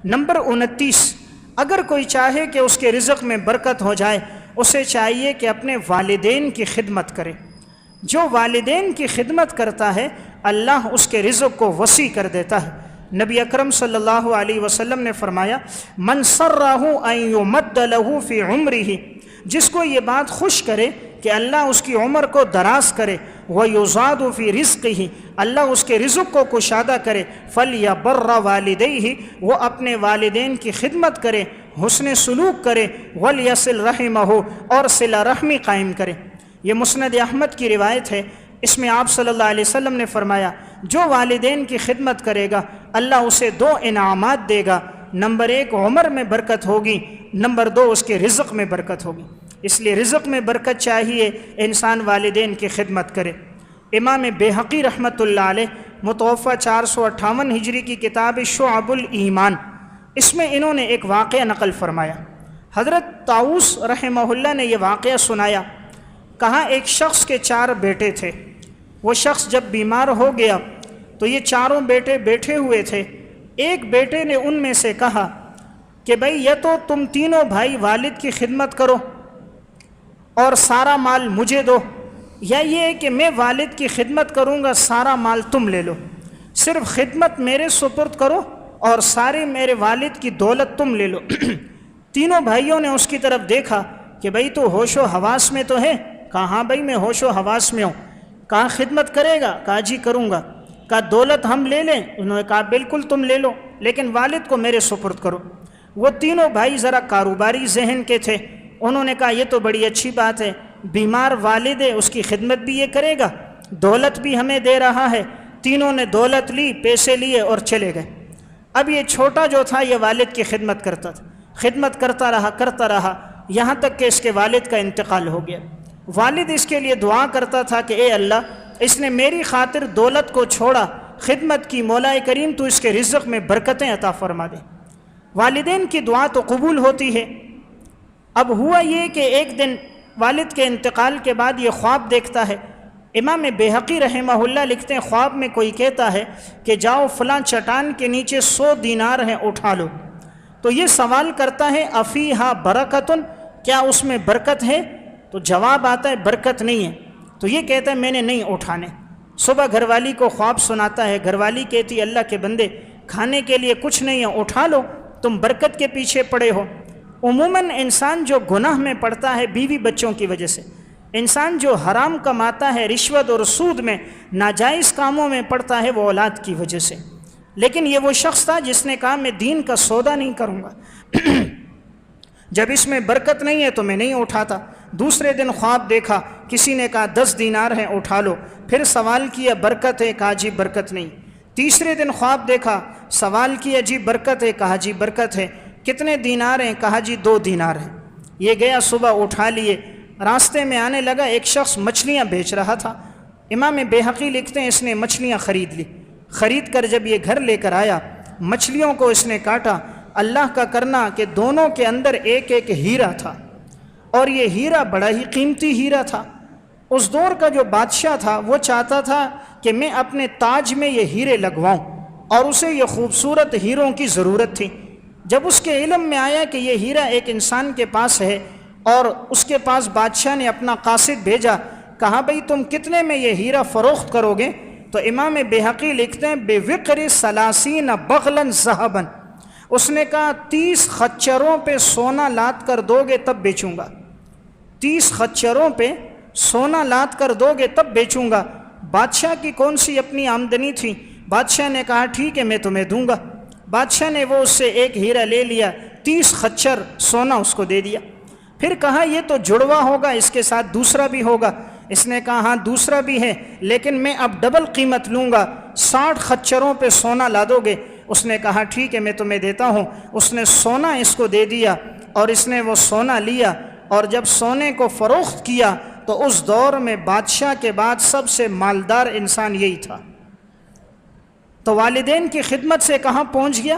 Number 29، اگر کوئی چاہے کہ اس کے رزق میں برکت ہو جائے، اسے چاہیے کہ اپنے والدین کی خدمت کرے۔ جو والدین کی خدمت کرتا ہے اللہ اس کے رزق کو وسیع کر دیتا ہے۔ نبی اکرم صلی اللہ علیہ وسلم نے فرمایا، من سرہ ان یمد لہ فی عمرہ، جس کو یہ بات خوش کرے کہ اللہ اس کی عمر کو دراز کرے، وَيُزَادُ فِي رِزْقِهِ، اللہ اس کے رزق کو کشادہ کرے، فَلْيَبَرَّ وَالِدَيْهِ، وہ اپنے والدین کی خدمت کرے، حسن سلوک کرے، وَلْيَصِلْ رَحِمَهُ، اور صلہ رحمی قائم کرے۔ یہ مسند احمد کی روایت ہے۔ اس میں آپ صلی اللہ علیہ وسلم نے فرمایا، جو والدین کی خدمت کرے گا اللہ اسے 2 انعامات دے گا۔ نمبر 1 عمر میں برکت ہوگی، نمبر 2 اس کے رزق میں برکت ہوگی۔ اس لیے رزق میں برکت چاہیے، انسان والدین کی خدمت کرے۔ امام بیہقی رحمۃ اللہ علیہ متوفہ 458 ہجری کی کتاب شعب الایمان، اس میں انہوں نے ایک واقعہ نقل فرمایا۔ حضرت طاؤس رحمہ اللہ نے یہ واقعہ سنایا۔ کہا ایک شخص کے 4 بیٹے تھے۔ وہ شخص جب بیمار ہو گیا تو یہ 4 بیٹے بیٹھے ہوئے تھے۔ ایک بیٹے نے ان میں سے کہا کہ بھئی یا تو تم تینوں بھائی والد کی خدمت کرو اور سارا مال مجھے دو، یا یہ کہ میں والد کی خدمت کروں گا سارا مال تم لے لو، صرف خدمت میرے سپرد کرو اور سارے میرے والد کی دولت تم لے لو۔ تینوں بھائیوں نے اس کی طرف دیکھا کہ بھئی تو ہوش و حواس میں تو ہے؟ کہا ہاں بھئی میں ہوش و حواس میں ہوں۔ کہا خدمت کرے گا؟ کہا جی کروں گا۔ کہا دولت ہم لے لیں؟ انہوں نے کہا بالکل تم لے لو، لیکن والد کو میرے سپرد کرو۔ وہ تینوں بھائی ذرا کاروباری ذہن کے تھے۔ انہوں نے کہا یہ تو بڑی اچھی بات ہے، بیمار والد ہے اس کی خدمت بھی یہ کرے گا، دولت بھی ہمیں دے رہا ہے۔ تینوں نے دولت لی، پیسے لیے اور چلے گئے۔ اب یہ چھوٹا جو تھا یہ والد کی خدمت کرتا تھا، خدمت کرتا رہا یہاں تک کہ اس کے والد کا انتقال ہو گیا۔ والد اس کے لیے دعا کرتا تھا کہ اے اللہ، اس نے میری خاطر دولت کو چھوڑا، خدمت کی، مولا کریم تو اس کے رزق میں برکتیں عطا فرما دے۔ والدین کی دعا تو قبول ہوتی ہے۔ اب ہوا یہ کہ ایک دن والد کے انتقال کے بعد یہ خواب دیکھتا ہے۔ امام بیہقی رحمہ اللہ لکھتے ہیں خواب میں کوئی کہتا ہے کہ جاؤ فلاں چٹان کے نیچے 100 دینار ہیں اٹھا لو۔ تو یہ سوال کرتا ہے افیہا برکتن، کیا اس میں برکت ہے؟ تو جواب آتا ہے برکت نہیں ہے۔ تو یہ کہتا ہے میں نے نہیں اٹھانے۔ صبح گھر والی کو خواب سناتا ہے، گھر والی کہتی اللہ کے بندے کھانے کے لیے کچھ نہیں ہے، اٹھا لو، تم برکت کے پیچھے پڑے ہو۔ عموماً انسان جو گناہ میں پڑتا ہے بیوی بچوں کی وجہ سے، انسان جو حرام کماتا ہے، رشوت اور سود میں، ناجائز کاموں میں پڑتا ہے، وہ اولاد کی وجہ سے۔ لیکن یہ وہ شخص تھا جس نے کہا میں دین کا سودا نہیں کروں گا، جب اس میں برکت نہیں ہے تو میں نہیں اٹھاتا۔ دوسرے دن خواب دیکھا، کسی نے کہا 10 دینار ہیں اٹھا لو، پھر سوال کیا برکت ہے؟ کہا جی برکت نہیں۔ تیسرے دن خواب دیکھا، سوال کیا جی برکت ہے؟ کہا جی برکت ہے۔ کتنے دینار ہیں؟ کہا جی 2 دینار ہیں۔ یہ گیا صبح اٹھا لیے، راستے میں آنے لگا ایک شخص مچھلیاں بیچ رہا تھا۔ امام بیہقی لکھتے ہیں اس نے مچھلیاں خرید لی، خرید کر جب یہ گھر لے کر آیا، مچھلیوں کو اس نے کاٹا۔ اللہ کا کرنا کہ دونوں کے اندر ایک ایک ہیرا تھا، اور یہ ہیرا بڑا ہی قیمتی ہیرا تھا۔ اس دور کا جو بادشاہ تھا وہ چاہتا تھا کہ میں اپنے تاج میں یہ ہیرے لگواؤں، اور اسے یہ خوبصورت ہیروں کی ضرورت تھی۔ جب اس کے علم میں آیا کہ یہ ہیرا ایک انسان کے پاس ہے اور اس کے پاس بادشاہ نے اپنا قاصد بھیجا، کہا بھئی تم کتنے میں یہ ہیرا فروخت کرو گے؟ تو امام بیہقی لکھتے ہیں بِوِقْرِ 30 بغلاً ذهباً، اس نے کہا 30 خچروں پہ سونا لاد کر دو گے تب بیچوں گا، 30 خچروں پہ سونا لاد کر دو گے تب بیچوں گا۔ بادشاہ کی کون سی اپنی آمدنی تھی؟ بادشاہ نے کہا ٹھیک ہے میں تمہیں دوں گا۔ بادشاہ نے وہ اس سے ایک ہیرا لے لیا، 30 خچر سونا اس کو دے دیا۔ پھر کہا یہ تو جڑوا ہوگا، اس کے ساتھ دوسرا بھی ہوگا۔ اس نے کہا ہاں دوسرا بھی ہے، لیکن میں اب ڈبل قیمت لوں گا، 60 خچروں پہ سونا لا دو گے؟ اس نے کہا ٹھیک ہے میں تمہیں دیتا ہوں۔ اس نے سونا اس کو دے دیا، اور اس نے وہ سونا لیا، اور جب سونے کو فروخت کیا تو اس دور میں بادشاہ کے بعد سب سے مالدار انسان یہی تھا۔ تو والدین کی خدمت سے کہاں پہنچ گیا؟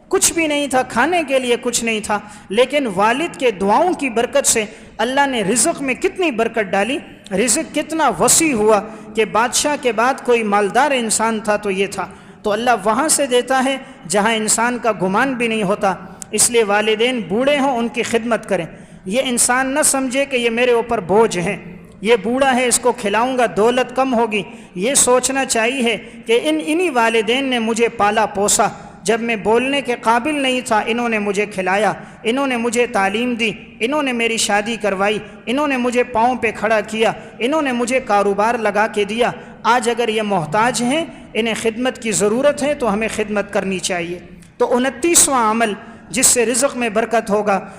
کچھ بھی نہیں تھا، کھانے کے لیے کچھ نہیں تھا، لیکن والد کے دعاؤں کی برکت سے اللہ نے رزق میں کتنی برکت ڈالی، رزق کتنا وسیع ہوا کہ بادشاہ کے بعد کوئی مالدار انسان تھا تو یہ تھا۔ تو اللہ وہاں سے دیتا ہے جہاں انسان کا گمان بھی نہیں ہوتا۔ اس لیے والدین بوڑھے ہوں ان کی خدمت کریں۔ یہ انسان نہ سمجھے کہ یہ میرے اوپر بوجھ ہیں، یہ بوڑھا ہے اس کو کھلاؤں گا دولت کم ہوگی۔ یہ سوچنا چاہیے کہ انہی والدین نے مجھے پالا پوسا، جب میں بولنے کے قابل نہیں تھا انہوں نے مجھے کھلایا، انہوں نے مجھے تعلیم دی، انہوں نے میری شادی کروائی، انہوں نے مجھے پاؤں پہ کھڑا کیا، انہوں نے مجھے کاروبار لگا کے دیا۔ آج اگر یہ محتاج ہیں، انہیں خدمت کی ضرورت ہے تو ہمیں خدمت کرنی چاہیے۔ تو 29واں عمل جس سے رزق میں برکت ہوگا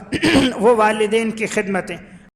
وہ والدین کی خدمت ہے۔